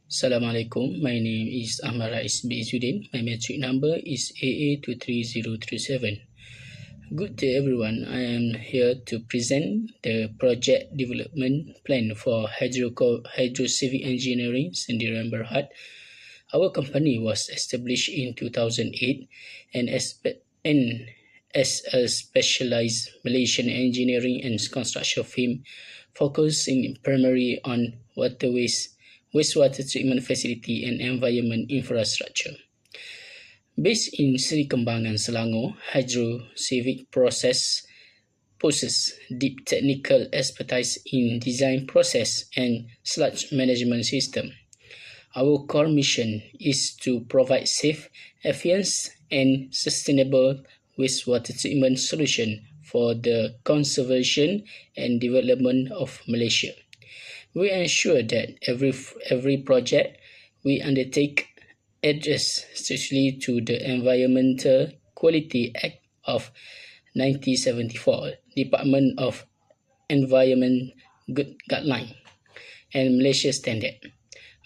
Assalamualaikum. My name is Ahmad Rais bin. My metric number is AA23037. Good day, everyone. I am here to present the project development plan for hydro-civil engineering Sendirian Berhad. Our company was established in 2008 and as a specialized Malaysian engineering and construction firm focusing primarily on waterways, wastewater treatment facility and environment infrastructure. Based in Seri Kembangan, Selangor, Hydro Civic Process possesses deep technical expertise in design process and sludge management system. Our core mission is to provide safe, efficient, and sustainable wastewater treatment solution for the conservation and development of Malaysia. We ensure that every project we undertake adheres strictly to the Environmental Quality Act of 1974, Department of Environment Guideline, and Malaysia Standard.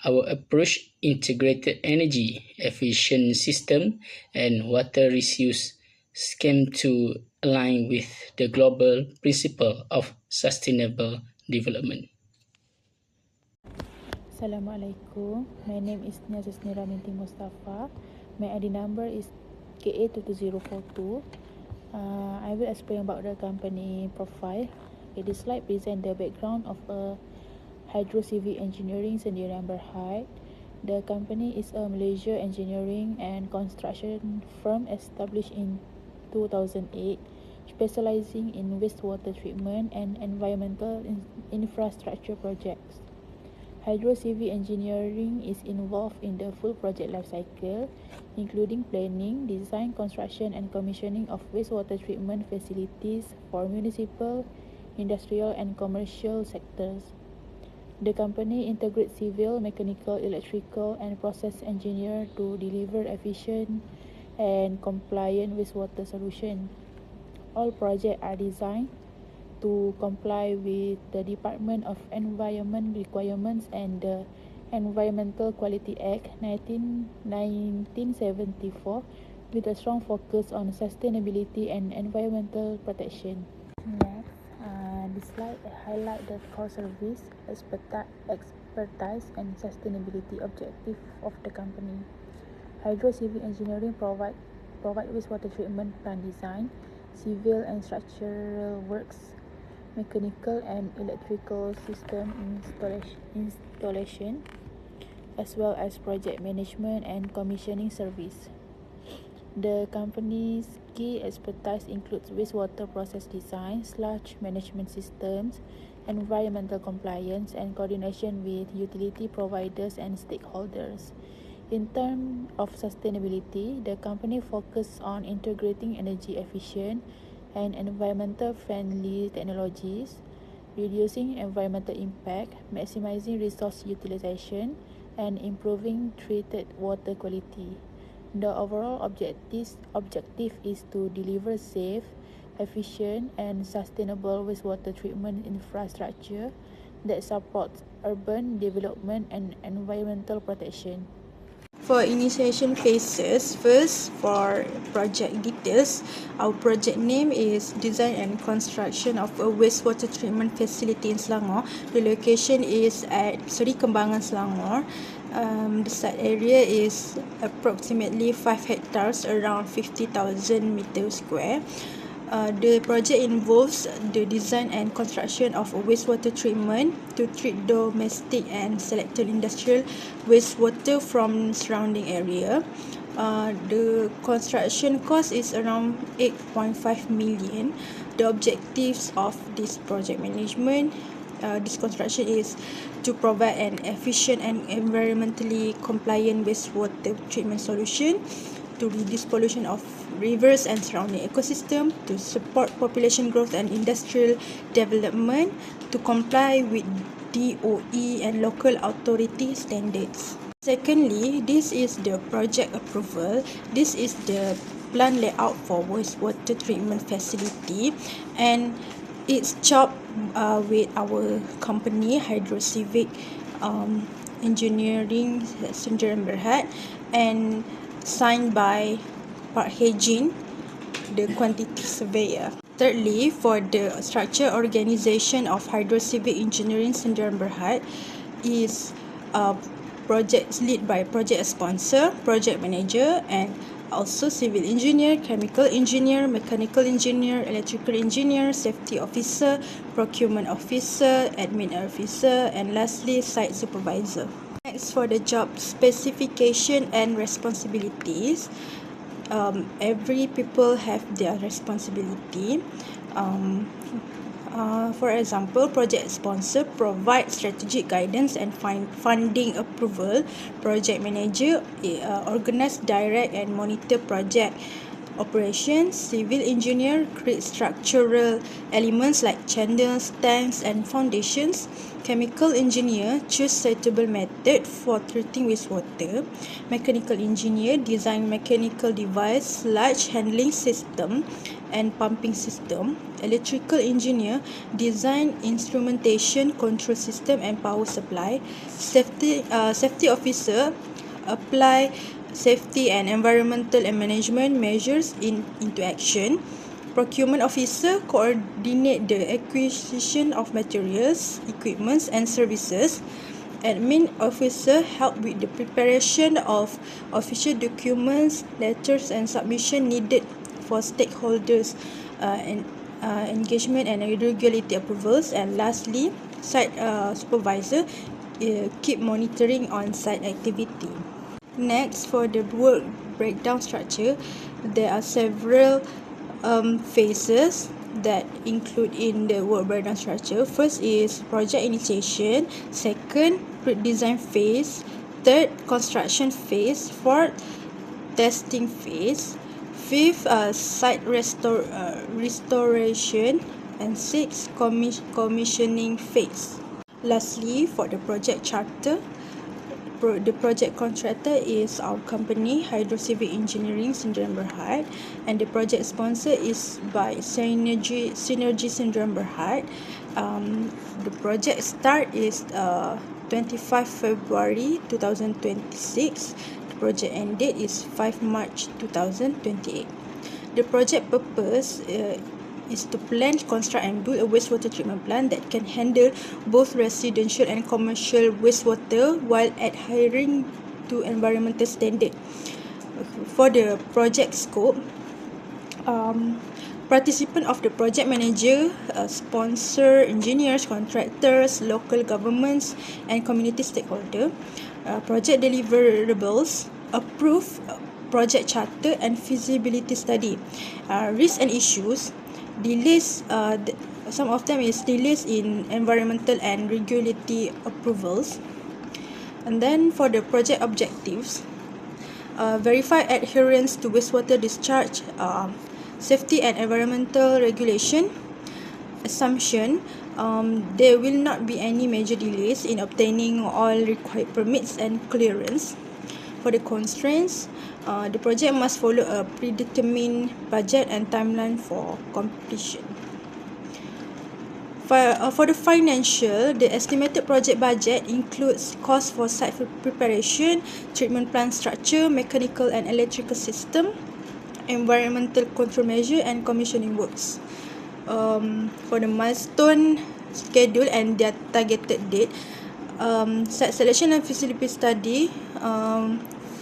Our approach integrated energy efficient system and water reuse scheme to align with the global principle of sustainable development. Assalamualaikum. My name is Nia Zaznira binti Mustafa. My ID number is KA22042. I will explain about the company profile. This slide presents the background of a hydro-civil engineering Sendirian Berhad. The company is a Malaysia engineering and construction firm established in 2008, specializing in wastewater treatment and environmental infrastructure projects. Hydro-civil engineering is involved in the full project life cycle, including planning, design, construction and commissioning of wastewater treatment facilities for municipal, industrial and commercial sectors. The company integrates civil, mechanical, electrical and process engineer to deliver efficient and compliant wastewater solution. All projects are designed to comply with the Department of Environment requirements and the Environmental Quality Act 1974 with a strong focus on sustainability and environmental protection. Next, this slide highlight the core service, expertise and sustainability objective of the company. Hydro Civil Engineering provide wastewater treatment plant design, civil and structural works, mechanical and electrical system installation, as well as project management and commissioning service. The company's key expertise includes wastewater process design, sludge management systems, environmental compliance, and coordination with utility providers and stakeholders. In terms of sustainability, the company focuses on integrating energy efficient and environmental friendly technologies, reducing environmental impact, maximizing resource utilization, and improving treated water quality. The overall objective is to deliver safe, efficient, and sustainable wastewater treatment infrastructure that supports urban development and environmental protection. For initiation phases, first for project details, our project name is Design and Construction of a Wastewater Treatment Facility in Selangor. The location is at Seri Kembangan, Selangor. The site area is approximately 5 hectares, around 50,000 meters square. The project involves the design and construction of a wastewater treatment to treat domestic and selected industrial wastewater from surrounding area. The construction cost is around 8.5 million. The objectives of this project management, this construction is to provide an efficient and environmentally compliant wastewater treatment solution, to reduce pollution of rivers and surrounding ecosystem, to support population growth and industrial development, to comply with DOE and local authority standards. Secondly, this is the project approval. This is the plan layout for wastewater treatment facility, and it's chopped with our company Hydro Civic Engineering Sdn Berhad, and signed by Pak Hejin, the quantity surveyor. Thirdly, for the structure organization of Hydro-Civil Engineering Sdn Berhad is projects lead by project sponsor, project manager, and also civil engineer, chemical engineer, mechanical engineer, electrical engineer, safety officer, procurement officer, admin officer, and lastly site supervisor. Next, for the job specification and responsibilities, every people have their responsibility. For example, project sponsor provide strategic guidance and funding approval. Project manager organize, direct and monitor project operations. Civil engineer create structural elements like channels, tanks and foundations. Chemical engineer choose suitable method for treating wastewater. Mechanical engineer design mechanical device, large handling system and pumping system. Electrical engineer design instrumentation, control system and power supply. Safety officer apply safety and environmental and management measures into action. Procurement officer coordinate the acquisition of materials, equipments and services. Admin officer help with the preparation of official documents, letters and submission needed for stakeholders engagement and regularity approvals. And lastly, site supervisor keep monitoring on site activity. Next, for the work breakdown structure, there are several phases that include in the work breakdown structure. First is project initiation, second design phase, third construction phase, fourth testing phase, fifth site restoration, and sixth commissioning phase. Lastly, for the project charter, the project contractor is our company, Hydro-Civil Engineering Sdn Berhad, and the project sponsor is by Synergy Sdn Berhad. The project start is 25 February 2026. The project end date is 5 March 2028. The project purpose is to plan, construct and build a wastewater treatment plant that can handle both residential and commercial wastewater while adhering to environmental standard. For the project scope, participant of the project manager, sponsor, engineers, contractors, local governments and community stakeholder. Project deliverables, approve project charter and feasibility study. Risks and issues, delays, some of them is delays in environmental and regulatory approvals. And then for the project objectives, verify adherence to wastewater discharge, safety and environmental regulation. Assumption, there will not be any major delays in obtaining all required permits and clearance. For the constraints, the project must follow a predetermined budget and timeline for completion. For the financial, the estimated project budget includes cost for site preparation, treatment plant structure, mechanical and electrical system, environmental control measure and commissioning works. For the milestone schedule and their targeted date, site selection and feasibility study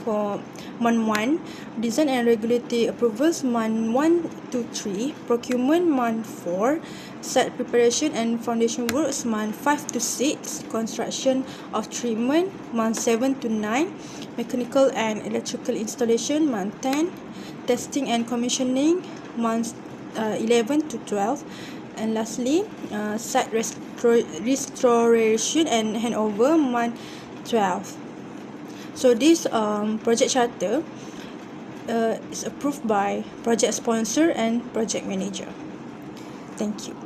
for month 1, design and regulatory approvals month 1 to 3, procurement month 4, site preparation and foundation works month 5 to 6, construction of treatment month 7 to 9, mechanical and electrical installation month 10, testing and commissioning months 11 to 12, and lastly site restoration and handover month 12. So this project charter is approved by project sponsor and project manager. Thank you.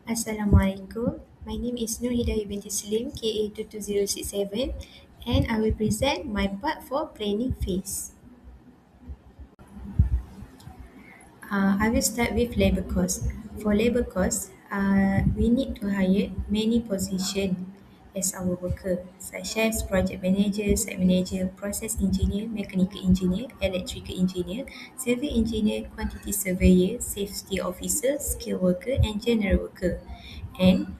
Assalamualaikum. My name is Nur Hidayu binti Slim, KA22067, and I will present my part for planning phase. I will start with labor cost. For labor cost, we need to hire many positions as our worker, such as project manager, site manager, process engineer, mechanical engineer, electrical engineer, civil engineer, quantity surveyor, safety officer, skill worker, and general worker. And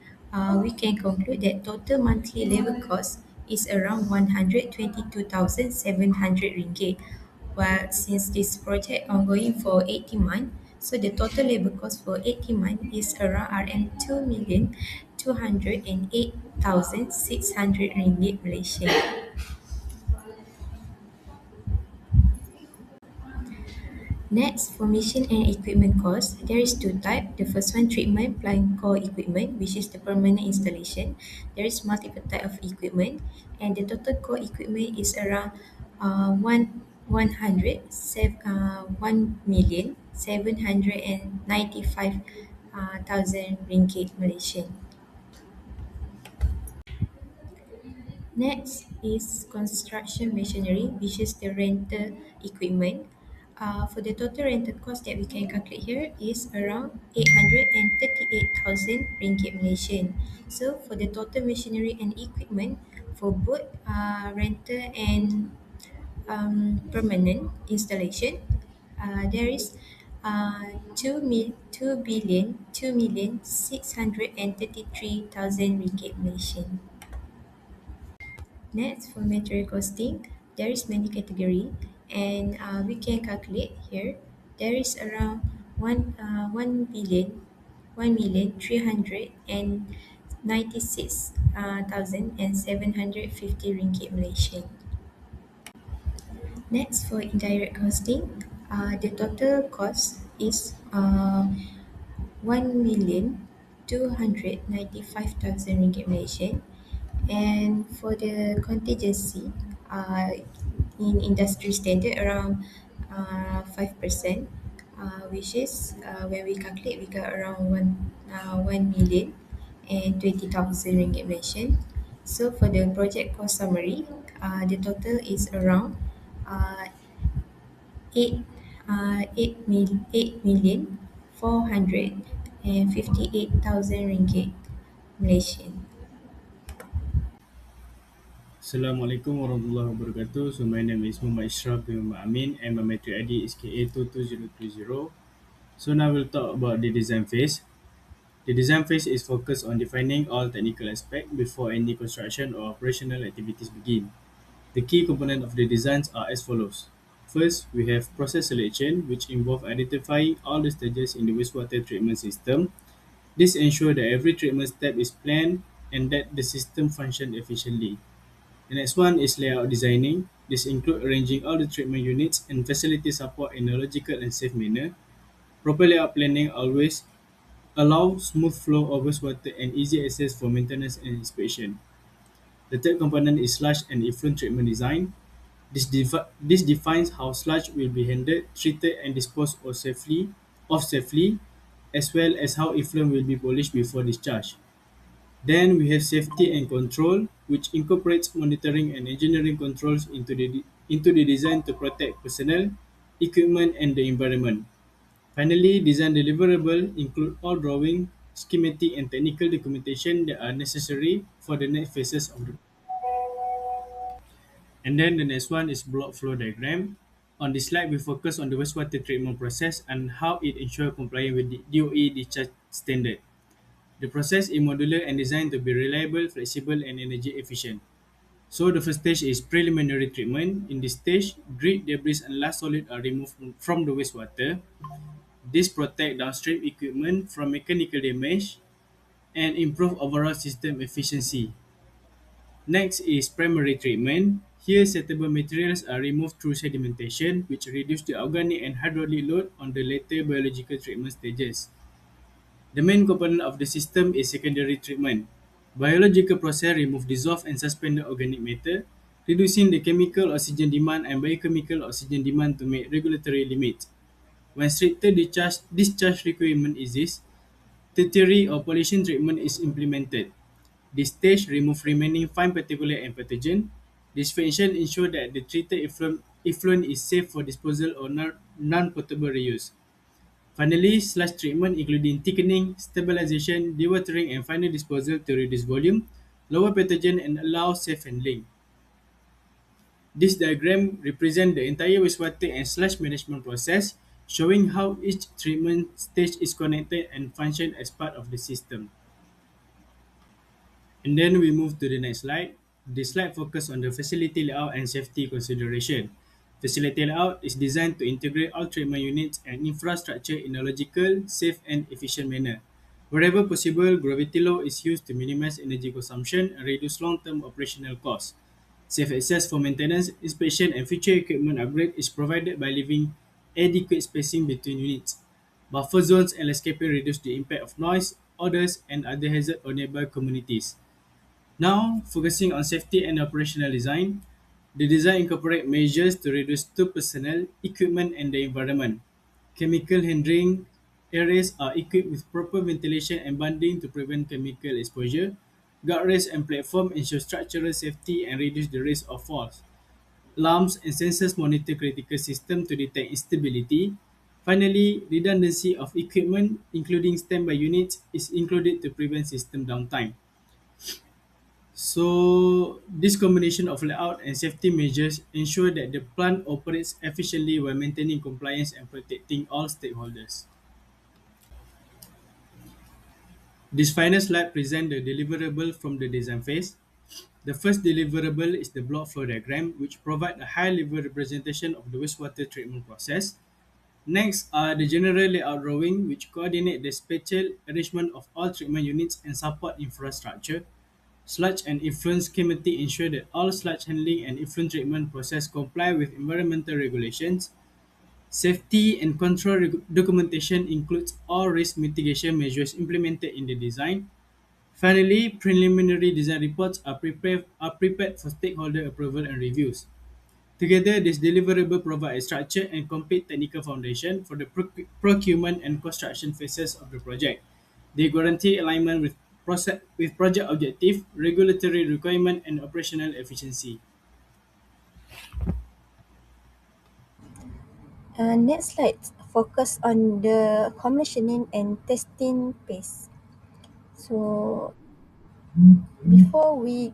we can conclude that total monthly labour cost is around 122,700 ringgit. Well, since this project ongoing for 80 months, so the total labour cost for 80 months is around RM 2,208,600 ringgit Malaysian. Next, for machine and equipment cost, there is two types. The first one, treatment plant core equipment, which is the permanent installation. There is multiple type of equipment, and the total core equipment is around one million 795 thousand ringgit Malaysian. Next is construction machinery, which is the rental equipment. For the total rental cost that we can calculate here is around 838,000 ringgit Malaysian. So for the total machinery and equipment for both rental and permanent installation, there is 2,633,000 ringgit Malaysian. Next, for material costing, there is many category, and we can calculate here. There is around 1,396,750 ringgit Malaysian. Next, for indirect costing, the total cost is 1,295,000 ringgit Malaysian. And for the contingency, in industry standard around 5%, which is when we calculate, we got around 1,020,000 ringgit Malaysian. So for the project cost summary, the total is around uh, 8 8 million 458,000 ringgit Malaysian. Assalamualaikum warahmatullahi wabarakatuh. So my name is Muhammad Isyraf bin Muhammad Amin and my metric ID is KA22030. So now we'll talk about the design phase. The design phase is focused on defining all technical aspects before any construction or operational activities begin. The key components of the designs are as follows. First, we have process selection, which involve identifying all the stages in the wastewater treatment system. This ensures that every treatment step is planned and that the system functions efficiently. The next one is layout designing. This includes arranging all the treatment units and facility support in a logical and safe manner. Proper layout planning always allows smooth flow of wastewater and easy access for maintenance and inspection. The third component is sludge and effluent treatment design. This defines how sludge will be handled, treated, and disposed of safely, as well as how effluent will be polished before discharge. Then we have safety and control, which incorporates monitoring and engineering controls into the design to protect personnel, equipment, and the environment. Finally, design deliverable include all drawing, schematic, and technical documentation that are necessary for the next phases of the. And then the next one is block flow diagram. On this slide, we focus on the wastewater treatment process and how it ensures compliance with the DOE discharge standard. The process is modular and designed to be reliable, flexible, and energy efficient. So the first stage is preliminary treatment. In this stage, grit, debris, and last solid are removed from the wastewater. This protects downstream equipment from mechanical damage and improve overall system efficiency. Next is primary treatment. Here, settable materials are removed through sedimentation, which reduce the organic and hydraulic load on the later biological treatment stages. The main component of the system is secondary treatment. Biological process remove dissolved and suspended organic matter, reducing the chemical oxygen demand and biochemical oxygen demand to meet regulatory limits. When stricter discharge requirement exists, tertiary or pollution treatment is implemented. This stage remove remaining fine particulate and pathogen. This function ensure that the treated effluent is safe for disposal or non-potable reuse. Finally, sludge treatment including thickening, stabilization, dewatering, and final disposal to reduce volume, lower pathogen, and allow safe handling. This diagram represents the entire wastewater and sludge management process, showing how each treatment stage is connected and function as part of the system. And then we move to the next slide. This slide focuses on the facility layout and safety consideration. Facility layout is designed to integrate all treatment units and infrastructure in a logical, safe, and efficient manner. Wherever possible, gravity load is used to minimize energy consumption and reduce long-term operational costs. Safe access for maintenance, inspection, and future equipment upgrade is provided by leaving adequate spacing between units. Buffer zones and landscaping reduce the impact of noise, odors, and other hazards on nearby communities. Now, focusing on safety and operational design, the design incorporates measures to reduce to personnel, equipment, and the environment. Chemical handling areas are equipped with proper ventilation and bunding to prevent chemical exposure. Guardrails and platform ensure structural safety and reduce the risk of falls. Alarms and sensors monitor critical systems to detect instability. Finally, redundancy of equipment, including standby units, is included to prevent system downtime. So, this combination of layout and safety measures ensure that the plant operates efficiently while maintaining compliance and protecting all stakeholders. This final slide presents the deliverable from the design phase. The first deliverable is the block flow diagram, which provides a high-level representation of the wastewater treatment process. Next are the general layout drawing, which coordinate the spatial arrangement of all treatment units and support infrastructure. Sludge and effluent schematic ensure that all sludge handling and effluent treatment process comply with environmental regulations. Safety and control documentation includes all risk mitigation measures implemented in the design. Finally, preliminary design reports are prepared for stakeholder approval and reviews. Together, this deliverable provide a structured and complete technical foundation for the procurement and construction phases of the project. They guarantee alignment with project objective, regulatory requirement, and operational efficiency. Next slide focus on the commissioning and testing phase. So before we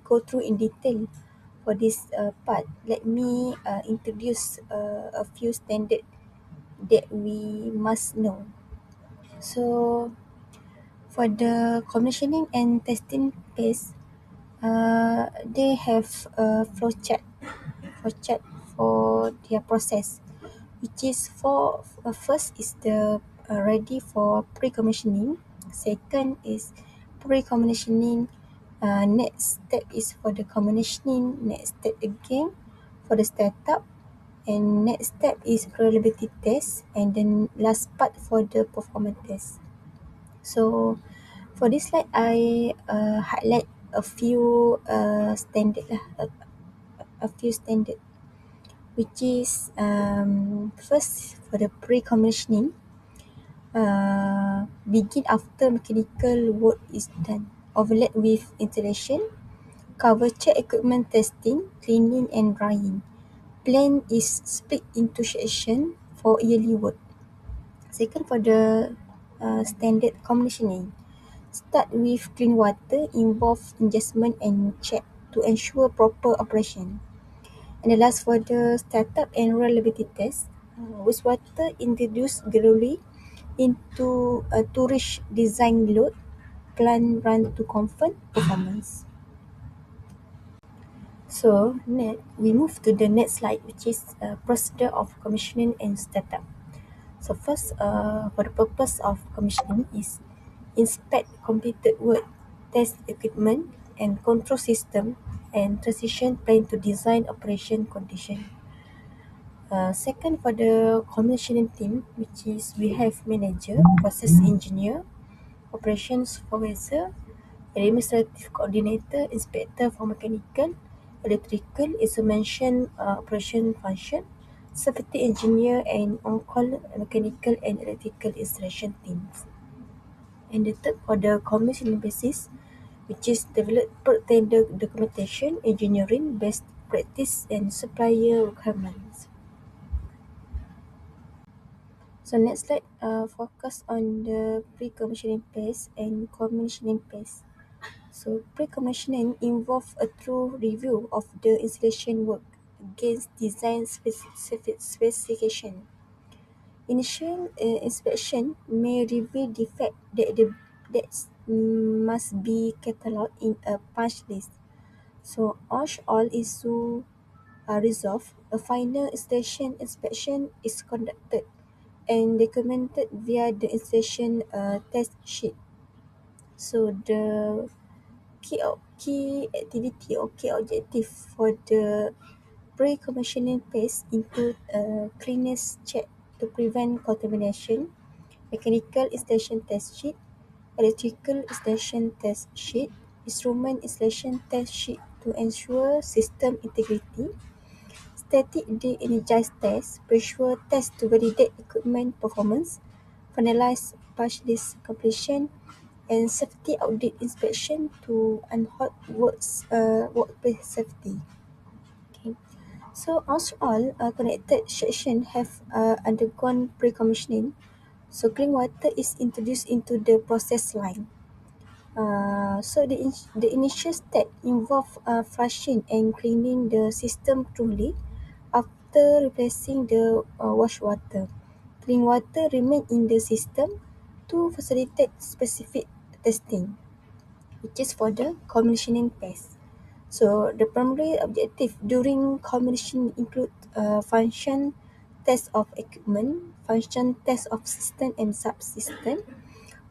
go through in detail for this part, let me introduce a few standard that we must know. So for the commissioning and testing phase, they have a flowchart for their process, which is for first is the ready for pre-commissioning. Second is pre-commissioning. Next step is for the commissioning. Next step again for the startup, and next step is reliability test, and then last part for the performance test. So for this slide, I highlight a few standard lah, a few standard, which is first for the pre-commissioning, begin after mechanical work is done. Overlap with installation, cover check equipment testing, cleaning and drying. Plan is split into section for yearly work. Second, for the standard commissioning, start with clean water, involve adjustment and check to ensure proper operation. And the last, for the startup and reliability test, wastewater introduced gradually into a to reach design load, plan run to confirm performance. So next, we move to the next slide, which is procedure of commissioning and startup. So first, for the purpose of commissioning is inspect completed work, test equipment and control system, and transition plan to design operation condition. Second, for the commissioning team, which is we have manager, process engineer, operations supervisor, administrative coordinator, inspector for mechanical, electrical, instrumentation, operation function, safety engineer, and on-call mechanical and electrical installation teams. And the third, for the commissioning basis, which is developed per tender documentation, engineering, best practice, and supplier requirements. So next slide focus on the pre-commissioning phase and commissioning phase. So pre-commissioning involves a thorough review of the installation work against design specification. Initial inspection may reveal defects that must be catalogued in a punch list. So once all issues are resolved, a final installation inspection is conducted and documented via the installation test sheet. So the key activity or key objective for the pre-commissioning phase include a cleanliness check to prevent contamination, mechanical installation test sheet, electrical installation test sheet, instrument installation test sheet to ensure system integrity, static de-energized test, pressure test to validate equipment performance, finalize patch list completion, and safety audit inspection to unhold workplace safety. Okay. So all connected sections have undergone pre-commissioning. So clean water is introduced into the process line. The initial step involve flushing and cleaning the system thoroughly. After replacing the wastewater, clean water remain in the system to facilitate specific testing, which is for the commissioning phase. So the primary objective during commissioning include function test of equipment, function test of system and subsystem,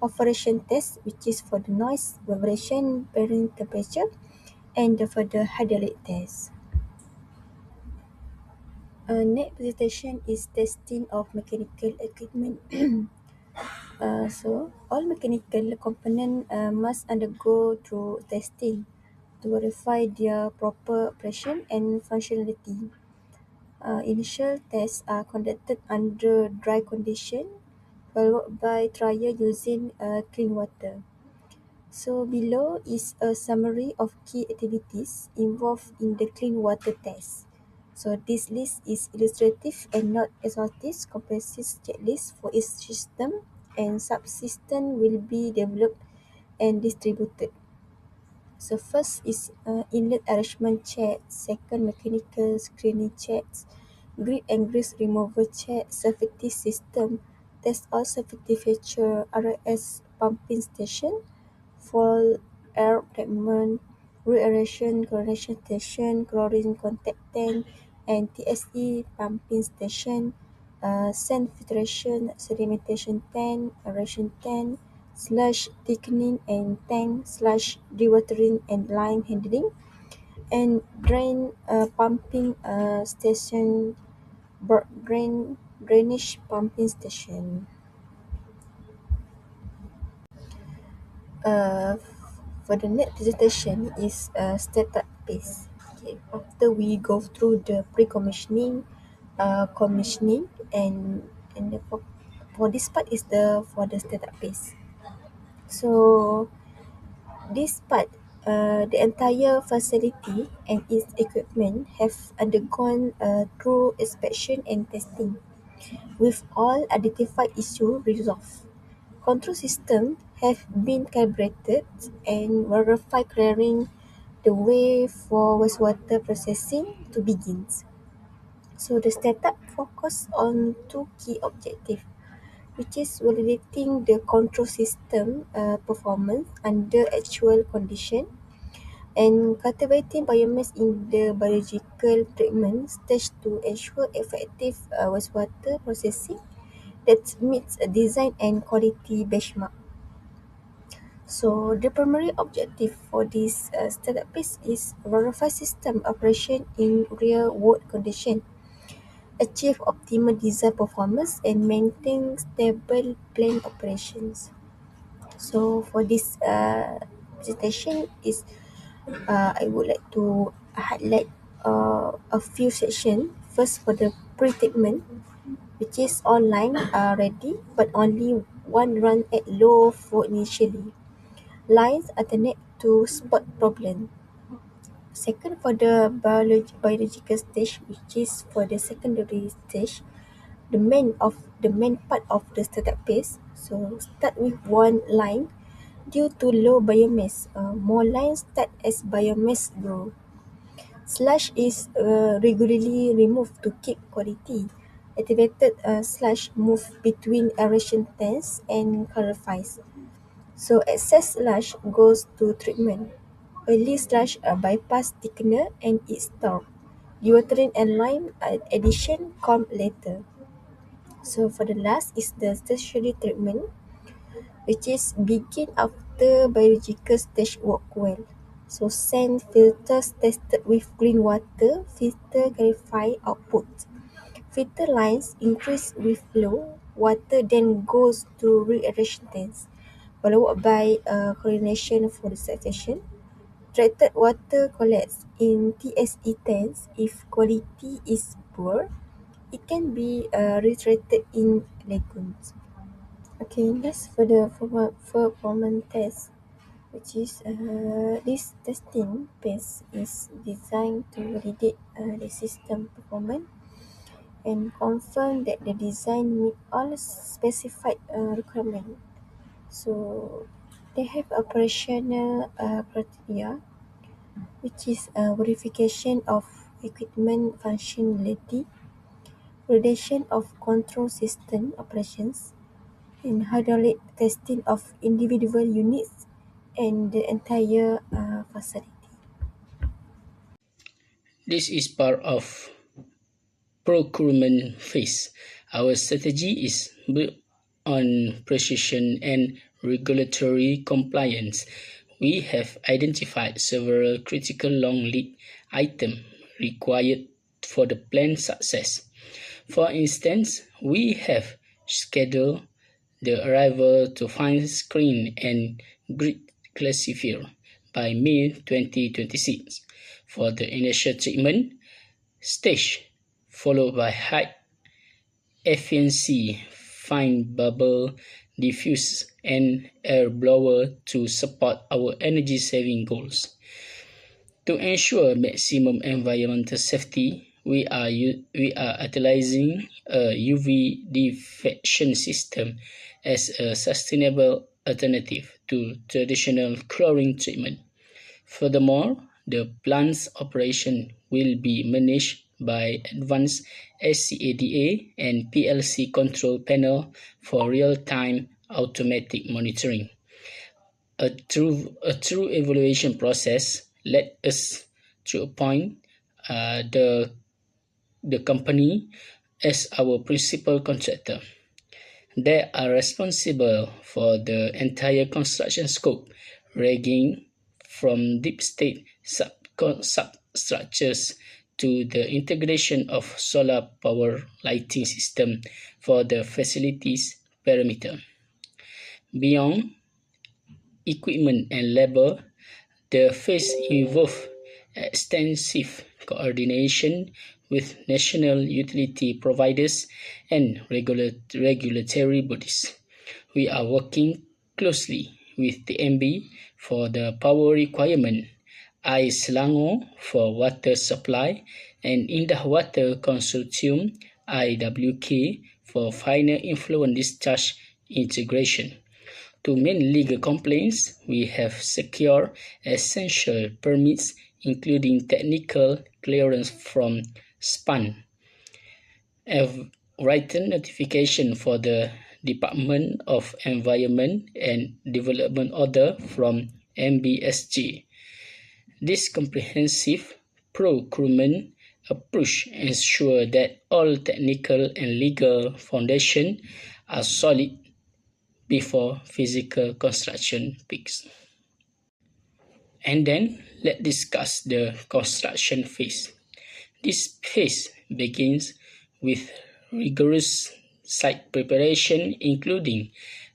operation test, which is for the noise, vibration, bearing temperature, and for the hydraulic test. Next presentation is testing of mechanical equipment. All mechanical components must undergo through testing to verify their proper operation and functionality. Initial tests are conducted under dry condition, followed by trial using clean water. So below is a summary of key activities involved in the clean water test. So this list is illustrative and not exhaustive, comprehensive checklist for each system and subsystem will be developed and distributed. So first is inlet arrangement check, second mechanical screening checks, grid and grease removal check, safety system, test all safety feature, RS pumping station, fall air treatment, reaeration chlorination station, chlorine contact tank, and TSE pumping station, sand filtration, sedimentation tank, aeration tank, slush thickening and tank, slush dewatering and line handling, and drain pumping station, drainage pumping station. Uh, for the next presentation is startup phase. Okay, after we go through the pre-commissioning, commissioning, and for this part is the for the startup phase. So this part, the entire facility and its equipment have undergone thorough inspection and testing, with all identified issues resolved. Control systems have been calibrated and verified, clearing the way for wastewater processing to begin. So the startup focus on two key objectives, which is validating the control system performance under actual condition and cultivating biomass in the biological treatment stage to ensure effective wastewater processing that meets a design and quality benchmark. So the primary objective for this startup phase is verify system operation in real world condition, achieve optimal design performance, and maintain stable plant operations. So for this presentation is I would like to highlight a few sections. First, for the pre-treatment, which is online ready, but only one run at low flow initially. Lines alternate to spot problem. Second, for the biological stage, which is for the secondary stage, the main part of the startup phase. So start with one line, Due to low biomass, more lines start as biomass grow. Slush is regularly removed to keep quality. Activated slush move between aeration tanks and clarifies. So excess slush goes to treatment. Early slush bypass thickener and is stored. Dewatering and lime addition come later. So for the last is the tertiary treatment, which is begin after biological stage work well. So sand filters tested with clean water, filter clarify output. Filter lines increase with flow, water then goes to re-aeration tanks, followed by chlorination for the saturation. Treated water collects in TSE tanks. If quality is poor, it can be retreated in lagoons. Okay, that's for the performance test, which is this testing phase is designed to validate the system performance and confirm that the design meet all specified requirements. So they have operational criteria, which is verification of equipment functionality, validation of control system operations, and hydraulic testing of individual units and the entire facility. This is part of procurement phase. Our strategy is built on precision and regulatory compliance. We have identified several critical long lead items required for the planned success. For instance, we have scheduled the arrival to fine screen and grid classifier by May 2026 for the initial treatment stage, followed by high efficiency fine bubble diffuse and air blower to support our energy saving goals. To ensure maximum environmental safety, we are utilizing a UV diffusion system as a sustainable alternative to traditional chlorine treatment. Furthermore, the plant's operation will be managed by advanced SCADA and PLC control panel for real-time automatic monitoring. A true evaluation process led us to appoint the company as our principal contractor. They are responsible for the entire construction scope, ranging from deep state substructures to the integration of solar power lighting system for the facility's perimeter. Beyond equipment and labor, the phase involved extensive coordination with national utility providers and regulatory bodies. We are working closely with the MB for the power requirement, Selangor for water supply, and Indah Water Consortium IWK for final influent discharge integration. To meet legal complaints, we have secured essential permits, including technical clearance from SPAN, a written notification for the Department of Environment and Development order from MBSG. This comprehensive procurement approach ensures that all technical and legal foundations are solid before physical construction peaks. And then let's discuss the construction phase. This phase begins with rigorous site preparation, including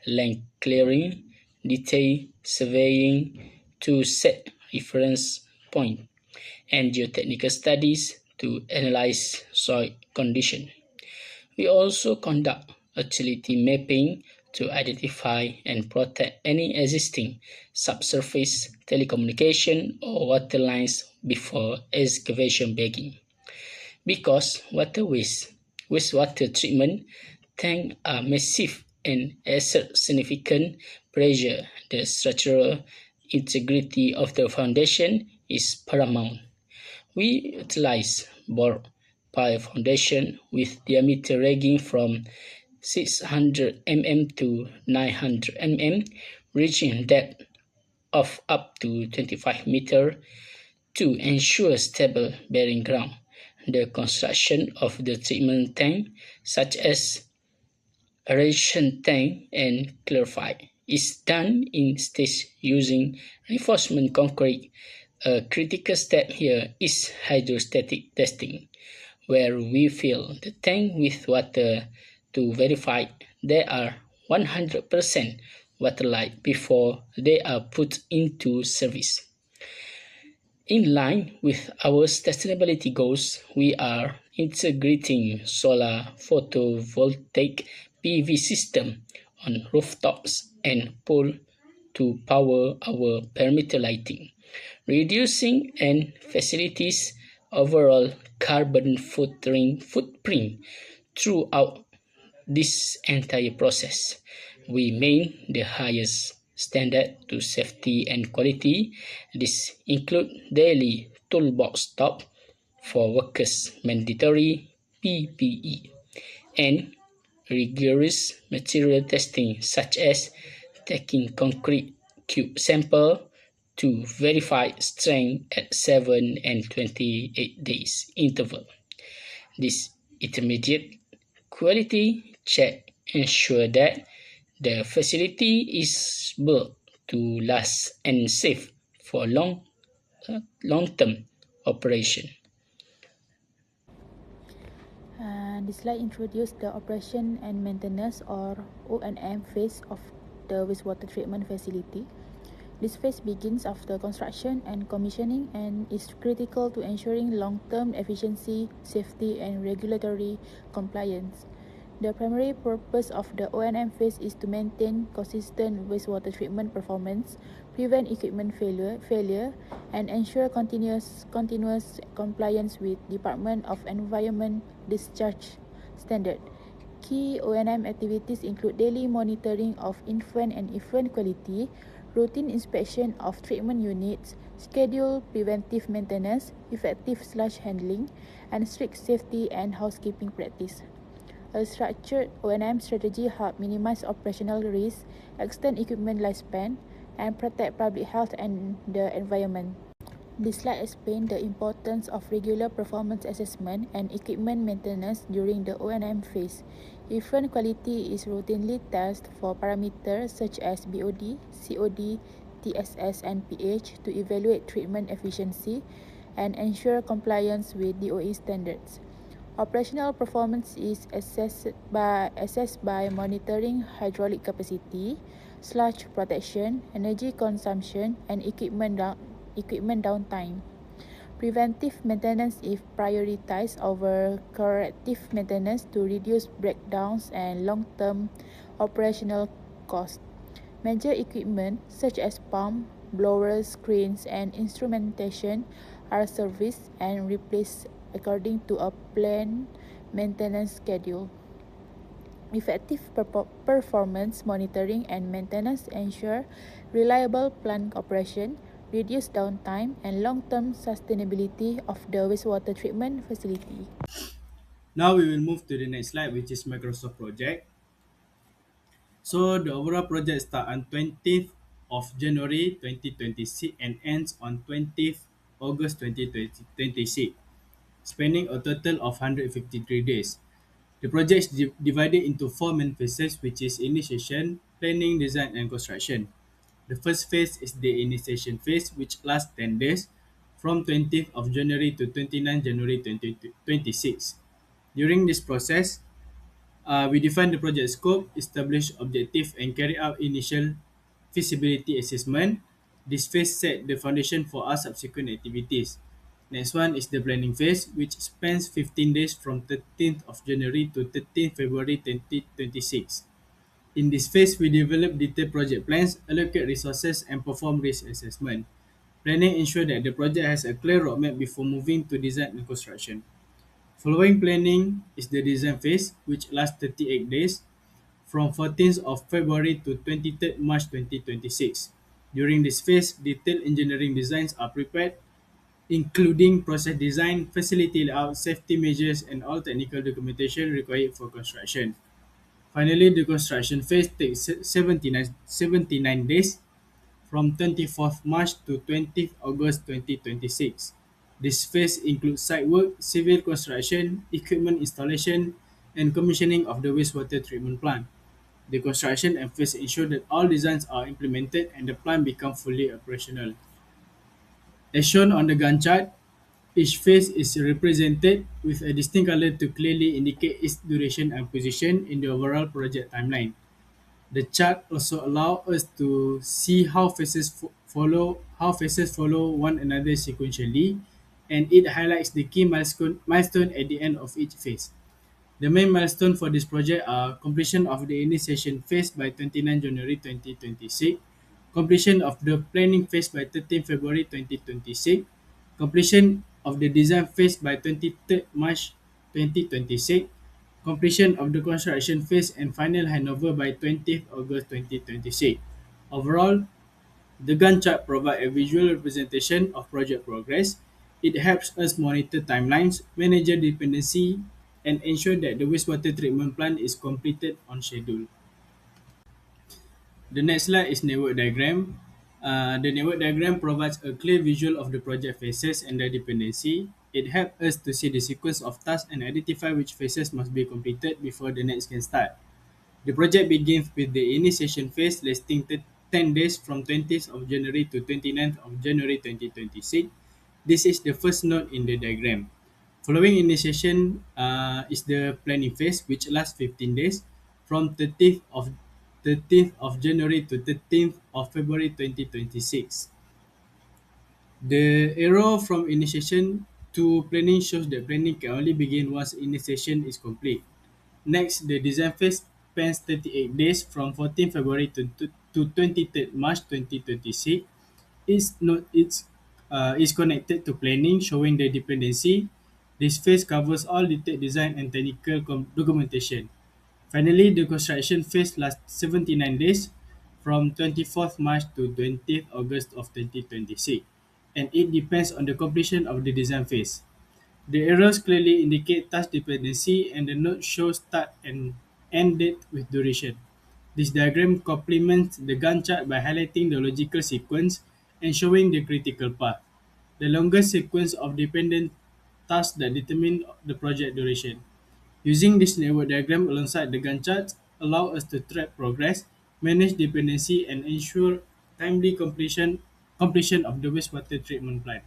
land clearing, detailed surveying to set reference point, and geotechnical studies to analyze soil condition. We also conduct utility mapping to identify and protect any existing subsurface telecommunication or water lines before excavation begins. Because wastewater treatment tanks are massive and exert significant pressure, the structural integrity of the foundation is paramount. We utilize bore pipe foundation with diameter ranging from 600 mm to 900 mm, reaching depth of up to 25 meter to ensure stable bearing ground. The construction of the treatment tank, such as aeration tank and clarify, is done in stage using reinforcement concrete. A critical step here is hydrostatic testing, where we fill the tank with water to verify they are 100% watertight before they are put into service. In line with our sustainability goals, we are integrating solar photovoltaic PV system on rooftops and pole to power our perimeter lighting, reducing and facilities overall carbon footprint throughout this entire process. We maintain the highest standard to safety and quality. This include daily toolbox stop for workers, mandatory PPE, and rigorous material testing such as taking concrete cube sample to verify strength at 7 and 28 days interval. This intermediate quality check ensure that the facility is built to last and safe for long-term operation. This slide introduces the operation and maintenance or O&M phase of the wastewater treatment facility. This phase begins after construction and commissioning and is critical to ensuring long-term efficiency, safety, and regulatory compliance. The primary purpose of the O&M phase is to maintain consistent wastewater treatment performance, prevent equipment failure, and ensure continuous compliance with Department of Environment discharge standard. Key O&M activities include daily monitoring of infant and effluent quality, routine inspection of treatment units, scheduled preventive maintenance, effective sludge handling, and strict safety and housekeeping practice. A structured O&M strategy helps minimize operational risk, extend equipment lifespan, and protect public health and the environment. This slide explains the importance of regular performance assessment and equipment maintenance during the O&M phase. Effluent quality is routinely tested for parameters such as BOD, COD, TSS, and pH to evaluate treatment efficiency and ensure compliance with DOE standards. Operational performance is assessed by monitoring hydraulic capacity, sludge protection, energy consumption, and equipment downtime. Preventive maintenance is prioritized over corrective maintenance to reduce breakdowns and long-term operational costs. Major equipment such as pump, blowers, cranes, and instrumentation are serviced and replaced according to a planned maintenance schedule. Effective performance monitoring and maintenance ensure reliable plant operation, reduce downtime, and long-term sustainability of the wastewater treatment facility. Now we will move to the next slide, which is Microsoft project. So the overall project starts on 20th of January 2026 and ends on 20th August 2026, spanning a total of 153 days. The project is divided into four main phases, which is initiation, planning, design, and construction. The first phase is the initiation phase, which lasts 10 days, from 20th of January to 29th January 2026. During this process, we define the project scope, establish objective, and carry out initial feasibility assessment. This phase set the foundation for our subsequent activities. Next one is the planning phase, which spans 15 days from 13th of January to 13th February 2026. In this phase, we develop detailed project plans, allocate resources, and perform risk assessment. Planning ensures that the project has a clear roadmap before moving to design and construction. Following planning is the design phase, which lasts 38 days, from 14th of February to 23rd March 2026. During this phase, detailed engineering designs are prepared, including process design, facility layout, safety measures, and all technical documentation required for construction. Finally, the construction phase takes 79 days from 24th March to 20th August 2026. This phase includes site work, civil construction, equipment installation, and commissioning of the wastewater treatment plant. The construction and phase ensure that all designs are implemented and the plant becomes fully operational. As shown on the Gantt chart, each phase is represented with a distinct color to clearly indicate its duration and position in the overall project timeline. The chart also allows us to see how phases follow one another sequentially, and it highlights the key milestone at the end of each phase. The main milestone for this project are completion of the initiation phase by 29 January 2026, completion of the planning phase by 13 February 2026, completion of the design phase by 23 March 2026, completion of the construction phase and final handover by 20th August 2026. Overall, the Gantt chart provides a visual representation of project progress. It helps us monitor timelines, manage dependency, and ensure that the wastewater treatment plant is completed on schedule. The next slide is network diagram. The network diagram provides a clear visual of the project phases and their dependency. It helps us to see the sequence of tasks and identify which phases must be completed before the next can start. The project begins with the initiation phase lasting 10 days from 20th of January to 29th of January 2026. This is the first node in the diagram. Following initiation is the planning phase, which lasts 15 days from 30th of January to 13th of February 2026. The arrow from initiation to planning shows that planning can only begin once initiation is complete. Next, the design phase spans 38 days from 14 February to 23 March 2026. It's connected to planning, showing the dependency. This phase covers all detailed design and technical documentation. Finally, the construction phase lasts 79 days from 24th March to 20th August of 2026, and it depends on the completion of the design phase. The arrows clearly indicate task dependency and the note shows start and end date with duration. This diagram complements the Gantt chart by highlighting the logical sequence and showing the critical path. The longest sequence of dependent tasks that determine the project duration. Using this network diagram alongside the Gantt chart allow us to track progress, manage dependency, and ensure timely completion of the wastewater treatment plant.